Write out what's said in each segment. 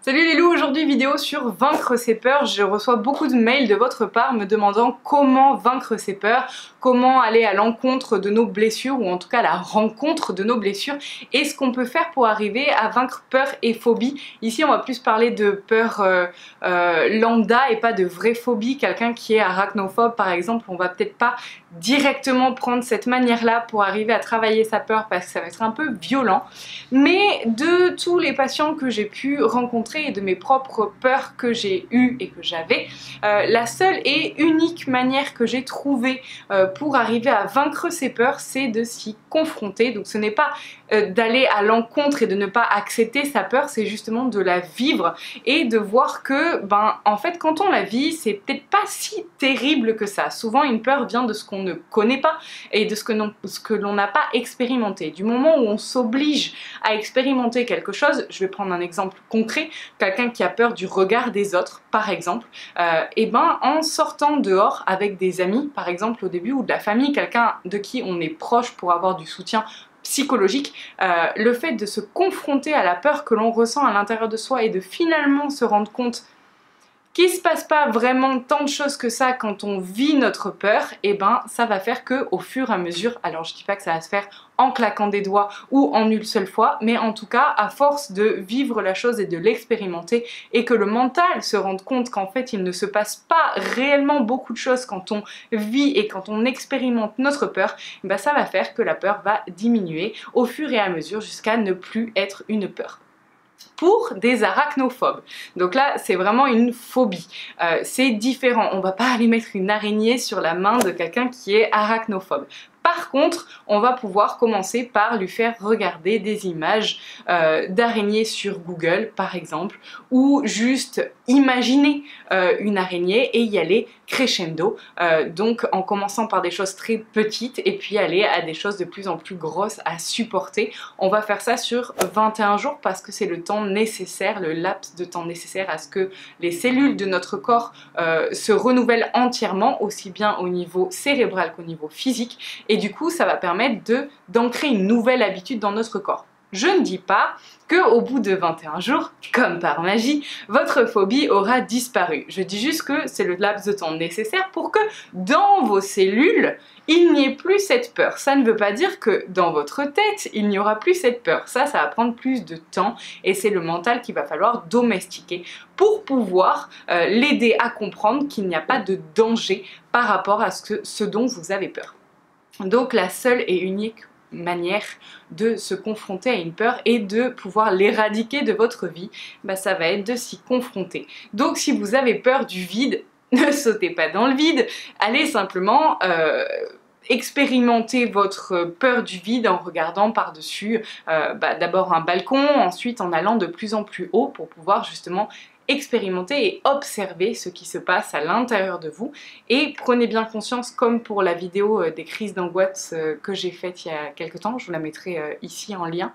Salut les loups, aujourd'hui vidéo sur vaincre ses peurs. Je reçois beaucoup de mails de votre part me demandant comment vaincre ses peurs, comment aller à l'encontre de nos blessures ou en tout cas à la rencontre de nos blessures et ce qu'on peut faire pour arriver à vaincre peur et phobie. Ici on va plus parler de peur lambda et pas de vraie phobie. Quelqu'un qui est arachnophobe par exemple, on va peut-être pas directement prendre cette manière-là pour arriver à travailler sa peur parce que ça va être un peu violent. Mais de tous les patients que j'ai pu rencontrer et de mes propres peurs que j'ai eues et que j'avais, la seule et unique manière que j'ai trouvée pour arriver à vaincre ces peurs, c'est de s'y confronter. Donc ce n'est pas d'aller à l'encontre et de ne pas accepter sa peur, c'est justement de la vivre et de voir que, en fait, quand on la vit, c'est peut-être pas si terrible que ça. Souvent, une peur vient de ce qu'on ne connaît pas et de ce que l'on n'a pas expérimenté. Du moment où on s'oblige à expérimenter quelque chose, je vais prendre un exemple concret, quelqu'un qui a peur du regard des autres, par exemple, en sortant dehors avec des amis, par exemple au début, ou de la famille, quelqu'un de qui on est proche pour avoir du soutien psychologique, le fait de se confronter à la peur que l'on ressent à l'intérieur de soi et de finalement se rendre compte qu'il ne se passe pas vraiment tant de choses que ça quand on vit notre peur, et ça va faire que au fur et à mesure, alors je dis pas que ça va se faire en claquant des doigts ou en une seule fois, mais en tout cas à force de vivre la chose et de l'expérimenter et que le mental se rende compte qu'en fait il ne se passe pas réellement beaucoup de choses quand on vit et quand on expérimente notre peur, ça va faire que la peur va diminuer au fur et à mesure jusqu'à ne plus être une peur. Pour des arachnophobes. Donc là, c'est vraiment une phobie. C'est différent. On va pas aller mettre une araignée sur la main de quelqu'un qui est arachnophobe. Par contre, on va pouvoir commencer par lui faire regarder des images d'araignées sur Google, par exemple, ou juste imaginer une araignée et y aller crescendo. Donc en commençant par des choses très petites et puis aller à des choses de plus en plus grosses à supporter. On va faire ça sur 21 jours parce que c'est le temps nécessaire, le laps de temps nécessaire à ce que les cellules de notre corps se renouvellent entièrement, aussi bien au niveau cérébral qu'au niveau physique. Et du coup, ça va permettre d'ancrer une nouvelle habitude dans notre corps. Je ne dis pas qu'au bout de 21 jours, comme par magie, votre phobie aura disparu. Je dis juste que c'est le laps de temps nécessaire pour que dans vos cellules, il n'y ait plus cette peur. Ça ne veut pas dire que dans votre tête, il n'y aura plus cette peur. Ça va prendre plus de temps et c'est le mental qu'il va falloir domestiquer pour pouvoir l'aider à comprendre qu'il n'y a pas de danger par rapport à ce dont vous avez peur. Donc la seule et unique manière de se confronter à une peur et de pouvoir l'éradiquer de votre vie, ça va être de s'y confronter. Donc si vous avez peur du vide, ne sautez pas dans le vide, allez simplement expérimenter votre peur du vide en regardant par-dessus d'abord un balcon, ensuite en allant de plus en plus haut pour pouvoir justement expérimenter et observer ce qui se passe à l'intérieur de vous et prenez bien conscience, comme pour la vidéo des crises d'angoisse que j'ai faite il y a quelques temps, je vous la mettrai ici en lien,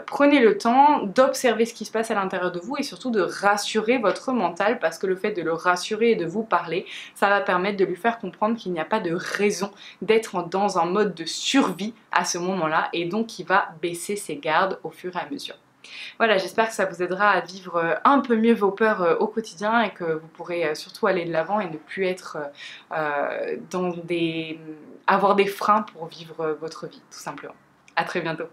prenez le temps d'observer ce qui se passe à l'intérieur de vous et surtout de rassurer votre mental parce que le fait de le rassurer et de vous parler, ça va permettre de lui faire comprendre qu'il n'y a pas de raison d'être dans un mode de survie à ce moment-là et donc il va baisser ses gardes au fur et à mesure. Voilà, j'espère que ça vous aidera à vivre un peu mieux vos peurs au quotidien et que vous pourrez surtout aller de l'avant et ne plus être avoir des freins pour vivre votre vie, tout simplement. À très bientôt.